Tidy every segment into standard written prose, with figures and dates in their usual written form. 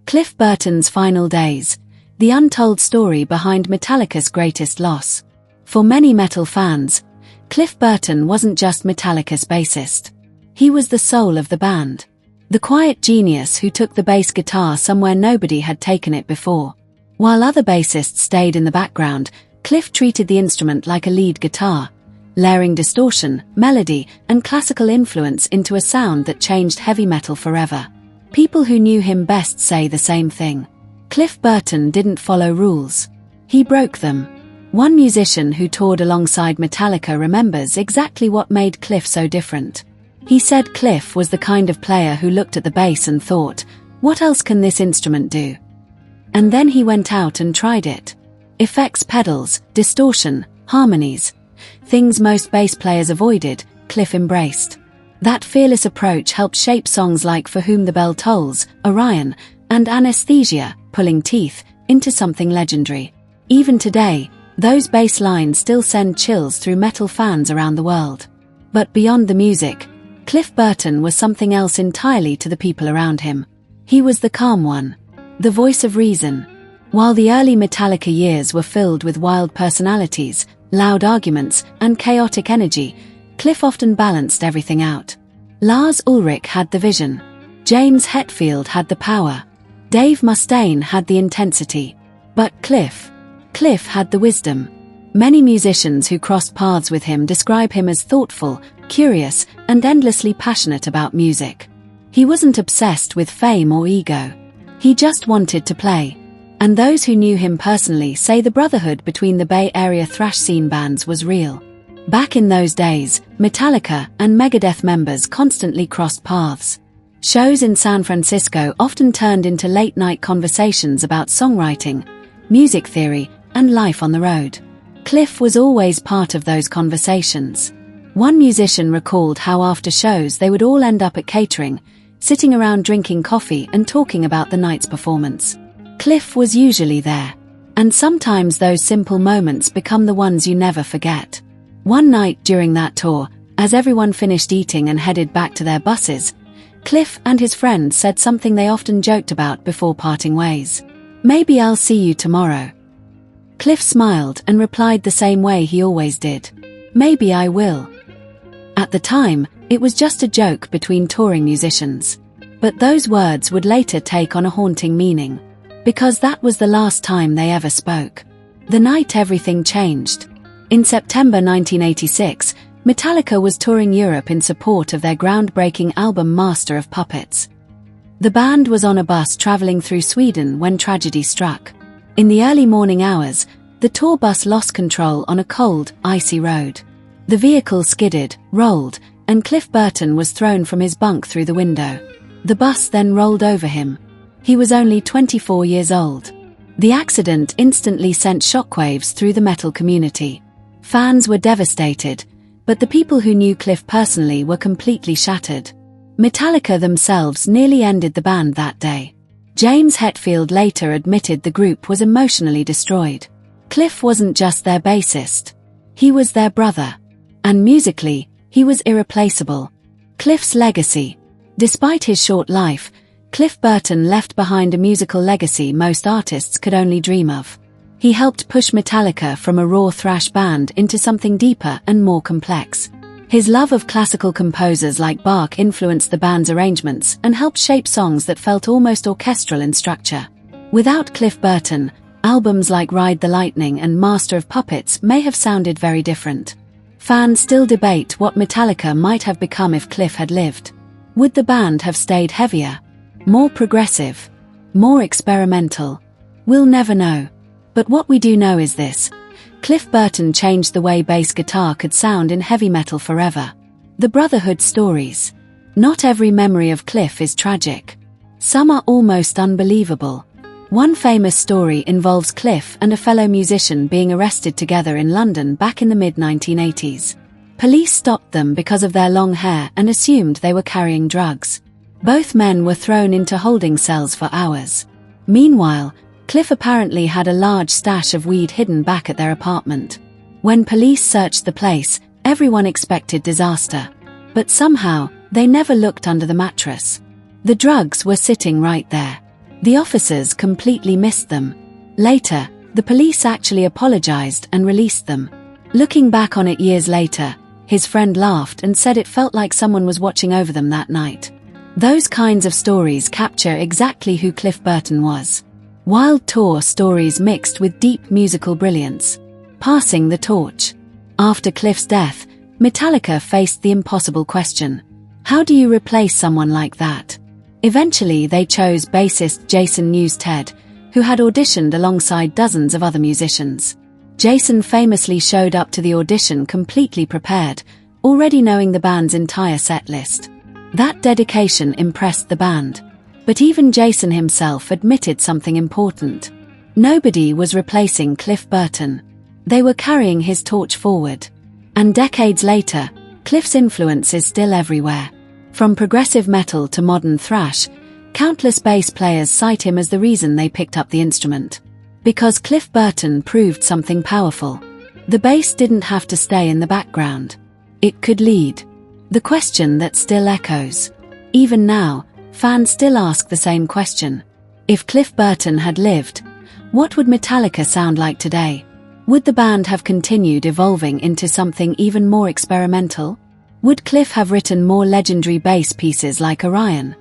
Cliff Burton's final days, the untold story behind Metallica's greatest loss. For many metal fans, Cliff Burton wasn't just Metallica's bassist. He was the soul of the band. The quiet genius who took the bass guitar somewhere nobody had taken it before. While other bassists stayed in the background, Cliff treated the instrument like a lead guitar, layering distortion, melody, and classical influence into a sound that changed heavy metal forever. People who knew him best say the same thing. Cliff Burton didn't follow rules. He broke them. One musician who toured alongside Metallica remembers exactly what made Cliff so different. He said Cliff was the kind of player who looked at the bass and thought, "What else can this instrument do?" And then he went out and tried it. Effects pedals, distortion, harmonies. Things most bass players avoided, Cliff embraced. That fearless approach helped shape songs like For Whom the Bell Tolls, Orion, and Anesthesia, Pulling Teeth, into something legendary. Even today, those bass lines still send chills through metal fans around the world. But beyond the music, Cliff Burton was something else entirely to the people around him. He was the calm one, the voice of reason. While the early Metallica years were filled with wild personalities, loud arguments, and chaotic energy, Cliff often balanced everything out. Lars Ulrich had the vision. James Hetfield had the power. Dave Mustaine had the intensity. But Cliff had the wisdom. Many musicians who crossed paths with him describe him as thoughtful, curious, and endlessly passionate about music. He wasn't obsessed with fame or ego. He just wanted to play. And those who knew him personally say the brotherhood between the Bay Area thrash scene bands was real. Back in those days, Metallica and Megadeth members constantly crossed paths. Shows in San Francisco often turned into late-night conversations about songwriting, music theory, and life on the road. Cliff was always part of those conversations. One musician recalled how after shows they would all end up at catering, sitting around drinking coffee and talking about the night's performance. Cliff was usually there. And sometimes those simple moments become the ones you never forget. One night during that tour, as everyone finished eating and headed back to their buses, Cliff and his friend said something they often joked about before parting ways. "Maybe I'll see you tomorrow." Cliff smiled and replied the same way he always did. "Maybe I will." At the time, it was just a joke between touring musicians. But those words would later take on a haunting meaning. Because that was the last time they ever spoke. The night everything changed. In September 1986, Metallica was touring Europe in support of their groundbreaking album Master of Puppets. The band was on a bus traveling through Sweden when tragedy struck. In the early morning hours, the tour bus lost control on a cold, icy road. The vehicle skidded, rolled, and Cliff Burton was thrown from his bunk through the window. The bus then rolled over him. He was only 24 years old. The accident instantly sent shockwaves through the metal community. Fans were devastated, but the people who knew Cliff personally were completely shattered. Metallica themselves nearly ended the band that day. James Hetfield later admitted the group was emotionally destroyed. Cliff wasn't just their bassist. He was their brother. And musically, he was irreplaceable. Cliff's legacy. Despite his short life, Cliff Burton left behind a musical legacy most artists could only dream of. He helped push Metallica from a raw thrash band into something deeper and more complex. His love of classical composers like Bach influenced the band's arrangements and helped shape songs that felt almost orchestral in structure. Without Cliff Burton, albums like Ride the Lightning and Master of Puppets may have sounded very different. Fans still debate what Metallica might have become if Cliff had lived. Would the band have stayed heavier? More progressive? More experimental? We'll never know. But what we do know is this. Cliff Burton changed the way bass guitar could sound in heavy metal forever. The brotherhood stories. Not every memory of Cliff is tragic. Some are almost unbelievable. One famous story involves Cliff and a fellow musician being arrested together in London back in the mid-1980s. Police stopped them because of their long hair and assumed they were carrying drugs. Both men were thrown into holding cells for hours. Meanwhile, Cliff apparently had a large stash of weed hidden back at their apartment. When police searched the place, everyone expected disaster. But somehow, they never looked under the mattress. The drugs were sitting right there. The officers completely missed them. Later, the police actually apologized and released them. Looking back on it years later, his friend laughed and said it felt like someone was watching over them that night. Those kinds of stories capture exactly who Cliff Burton was. Wild tour stories mixed with deep musical brilliance. Passing the torch. After Cliff's death, Metallica faced the impossible question. How do you replace someone like that? Eventually they chose bassist Jason Newsted, who had auditioned alongside dozens of other musicians. Jason famously showed up to the audition completely prepared, already knowing the band's entire set list. That dedication impressed the band. But even Jason himself admitted something important. Nobody was replacing Cliff Burton. They were carrying his torch forward. And decades later, Cliff's influence is still everywhere. From progressive metal to modern thrash, countless bass players cite him as the reason they picked up the instrument. Because Cliff Burton proved something powerful. The bass didn't have to stay in the background. It could lead. The question that still echoes. Even now, fans still ask the same question. If Cliff Burton had lived, what would Metallica sound like today? Would the band have continued evolving into something even more experimental? Would Cliff have written more legendary bass pieces like Orion?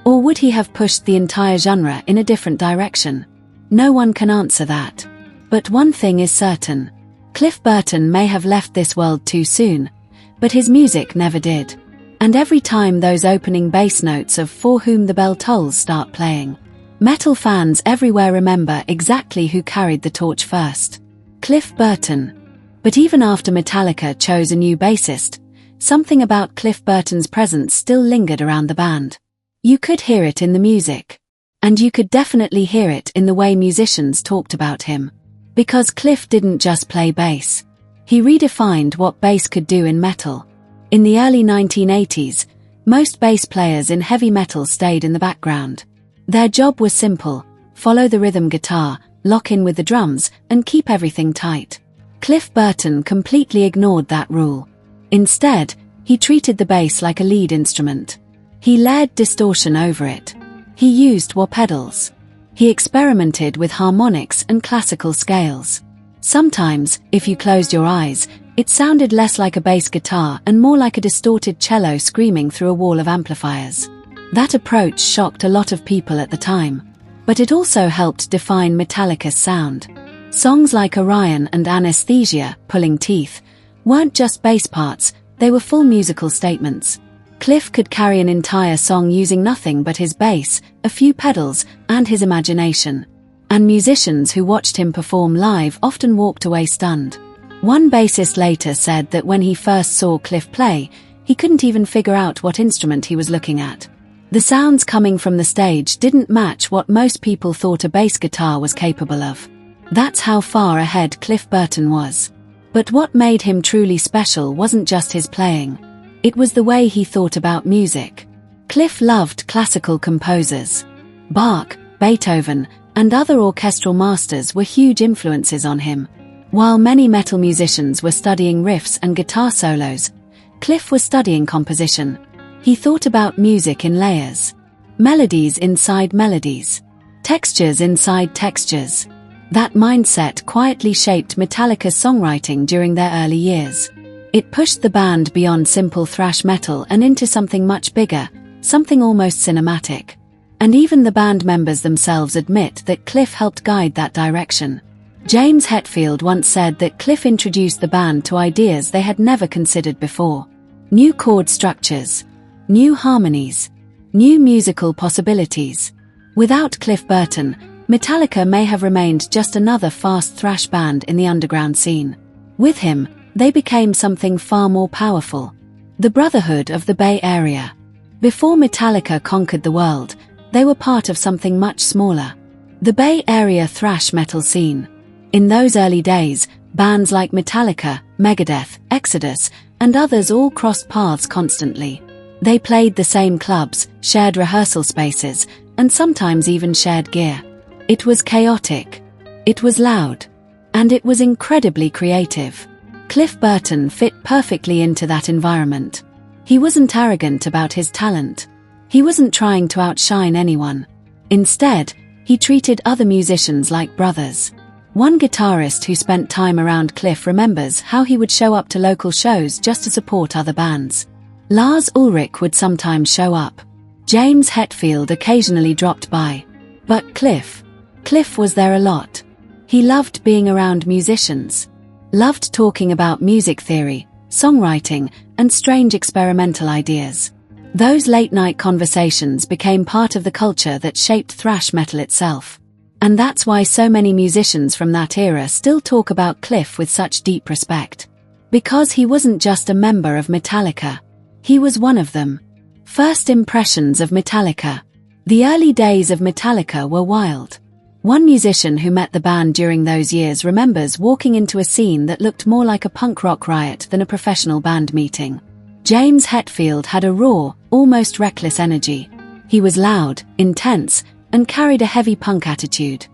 Or would he have pushed the entire genre in a different direction? No one can answer that. But one thing is certain. Cliff Burton may have left this world too soon, but his music never did. And every time those opening bass notes of For Whom the Bell Tolls start playing, metal fans everywhere remember exactly who carried the torch first. Cliff Burton. But even after Metallica chose a new bassist, something about Cliff Burton's presence still lingered around the band. You could hear it in the music. And you could definitely hear it in the way musicians talked about him. Because Cliff didn't just play bass. He redefined what bass could do in metal. In the early 1980s, most bass players in heavy metal stayed in the background. Their job was simple: follow the rhythm guitar, lock in with the drums, and keep everything tight. Cliff Burton completely ignored that rule. Instead, he treated the bass like a lead instrument. He layered distortion over it. He used wah pedals. He experimented with harmonics and classical scales. Sometimes, if you closed your eyes, it sounded less like a bass guitar and more like a distorted cello screaming through a wall of amplifiers. That approach shocked a lot of people at the time. But it also helped define Metallica's sound. Songs like Orion and Anesthesia, Pulling Teeth, weren't just bass parts, they were full musical statements. Cliff could carry an entire song using nothing but his bass, a few pedals, and his imagination. And musicians who watched him perform live often walked away stunned. One bassist later said that when he first saw Cliff play, he couldn't even figure out what instrument he was looking at. The sounds coming from the stage didn't match what most people thought a bass guitar was capable of. That's how far ahead Cliff Burton was. But what made him truly special wasn't just his playing. It was the way he thought about music. Cliff loved classical composers. Bach, Beethoven, and other orchestral masters were huge influences on him. While many metal musicians were studying riffs and guitar solos, Cliff was studying composition. He thought about music in layers. Melodies inside melodies. Textures inside textures. That mindset quietly shaped Metallica's songwriting during their early years. It pushed the band beyond simple thrash metal and into something much bigger, something almost cinematic. And even the band members themselves admit that Cliff helped guide that direction. James Hetfield once said that Cliff introduced the band to ideas they had never considered before. New chord structures. New harmonies. New musical possibilities. Without Cliff Burton, Metallica may have remained just another fast thrash band in the underground scene. With him, they became something far more powerful. The Brotherhood of the Bay Area. Before Metallica conquered the world, they were part of something much smaller. The Bay Area thrash metal scene. In those early days, bands like Metallica, Megadeth, Exodus, and others all crossed paths constantly. They played the same clubs, shared rehearsal spaces, and sometimes even shared gear. It was chaotic. It was loud. And it was incredibly creative. Cliff Burton fit perfectly into that environment. He wasn't arrogant about his talent. He wasn't trying to outshine anyone. Instead, he treated other musicians like brothers. One guitarist who spent time around Cliff remembers how he would show up to local shows just to support other bands. Lars Ulrich would sometimes show up. James Hetfield occasionally dropped by. But Cliff was there a lot. He loved being around musicians. Loved talking about music theory, songwriting, and strange experimental ideas. Those late-night conversations became part of the culture that shaped thrash metal itself. And that's why so many musicians from that era still talk about Cliff with such deep respect. Because he wasn't just a member of Metallica. He was one of them. First impressions of Metallica. The early days of Metallica were wild. One musician who met the band during those years remembers walking into a scene that looked more like a punk rock riot than a professional band meeting. James Hetfield had a raw, almost reckless energy. He was loud, intense, and carried a heavy punk attitude.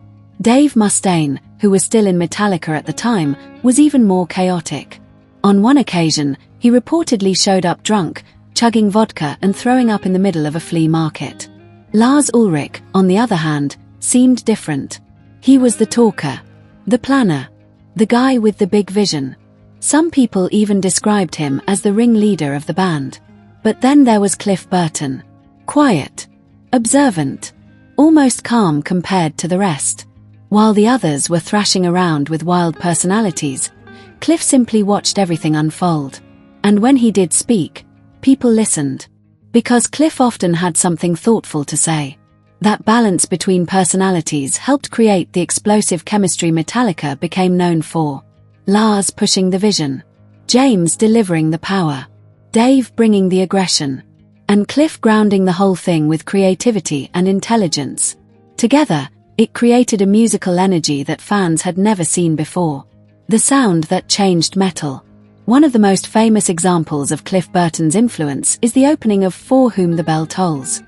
Dave Mustaine, who was still in Metallica at the time, was even more chaotic. On one occasion, he reportedly showed up drunk, chugging vodka and throwing up in the middle of a flea market. Lars Ulrich, on the other hand, seemed different. He was the talker, the planner, the guy with the big vision. Some people even described him as the ringleader of the band. But then there was Cliff Burton. Quiet, observant, almost calm compared to the rest. While the others were thrashing around with wild personalities, Cliff simply watched everything unfold. And when he did speak, people listened. Because Cliff often had something thoughtful to say. That balance between personalities helped create the explosive chemistry Metallica became known for. Lars pushing the vision, James delivering the power, Dave bringing the aggression, and Cliff grounding the whole thing with creativity and intelligence. Together, it created a musical energy that fans had never seen before. The sound that changed metal. One of the most famous examples of Cliff Burton's influence is the opening of For Whom the Bell Tolls.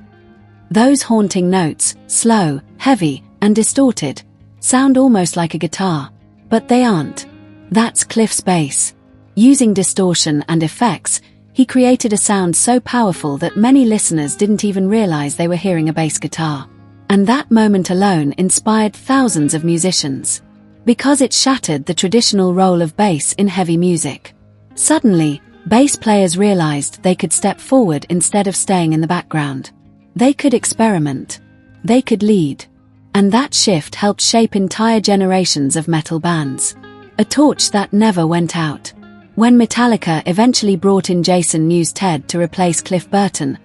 Those haunting notes, slow, heavy, and distorted, sound almost like a guitar. But they aren't. That's Cliff's bass. Using distortion and effects, he created a sound so powerful that many listeners didn't even realize they were hearing a bass guitar. And that moment alone inspired thousands of musicians. Because it shattered the traditional role of bass in heavy music. Suddenly, bass players realized they could step forward instead of staying in the background. They could experiment. They could lead. And that shift helped shape entire generations of metal bands. A torch that never went out. When Metallica eventually brought in Jason Newsted to replace Cliff Burton,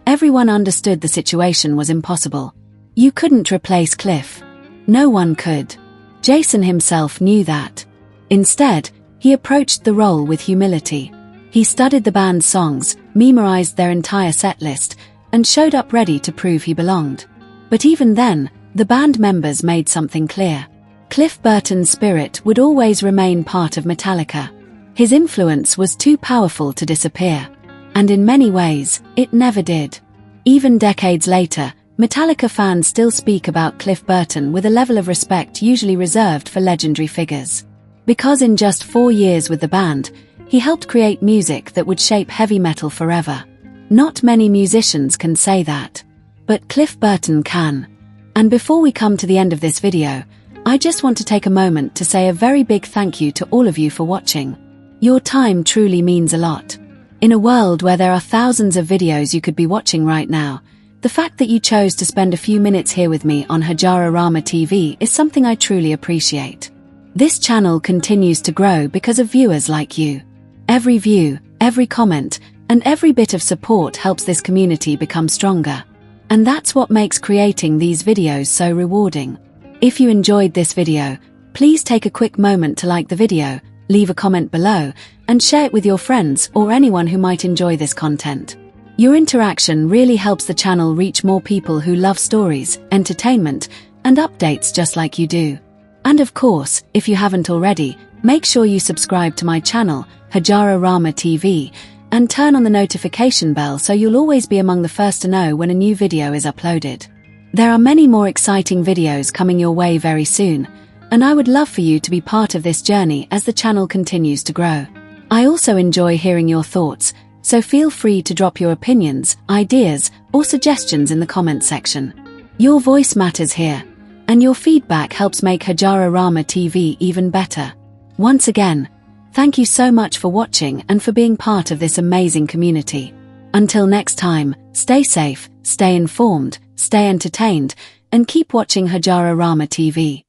everyone understood the situation was impossible. You couldn't replace Cliff. No one could. Jason himself knew that. Instead, he approached the role with humility. He studied the band's songs, memorized their entire setlist, and showed up ready to prove he belonged. But even then, the band members made something clear. Cliff Burton's spirit would always remain part of Metallica. His influence was too powerful to disappear. And in many ways, it never did. Even decades later, Metallica fans still speak about Cliff Burton with a level of respect usually reserved for legendary figures. Because in just 4 years with the band, he helped create music that would shape heavy metal forever. Not many musicians can say that. But Cliff Burton can. And before we come to the end of this video, I just want to take a moment to say a very big thank you to all of you for watching. Your time truly means a lot. In a world where there are thousands of videos you could be watching right now, the fact that you chose to spend a few minutes here with me on Hajara Rama TV is something I truly appreciate. This channel continues to grow because of viewers like you. Every view, every comment, and every bit of support helps this community become stronger. And that's what makes creating these videos so rewarding. If you enjoyed this video, please take a quick moment to like the video, leave a comment below, and share it with your friends or anyone who might enjoy this content. Your interaction really helps the channel reach more people who love stories, entertainment, and updates just like you do. And of course, if you haven't already, make sure you subscribe to my channel, Hajara Rama TV, and turn on the notification bell so you'll always be among the first to know when a new video is uploaded. There are many more exciting videos coming your way very soon, and I would love for you to be part of this journey as the channel continues to grow. I also enjoy hearing your thoughts, so feel free to drop your opinions, ideas, or suggestions in the comments section. Your voice matters here, and your feedback helps make Hajararama TV even better. Once again, thank you so much for watching and for being part of this amazing community. Until next time, stay safe, stay informed, stay entertained, and keep watching Hajararama TV.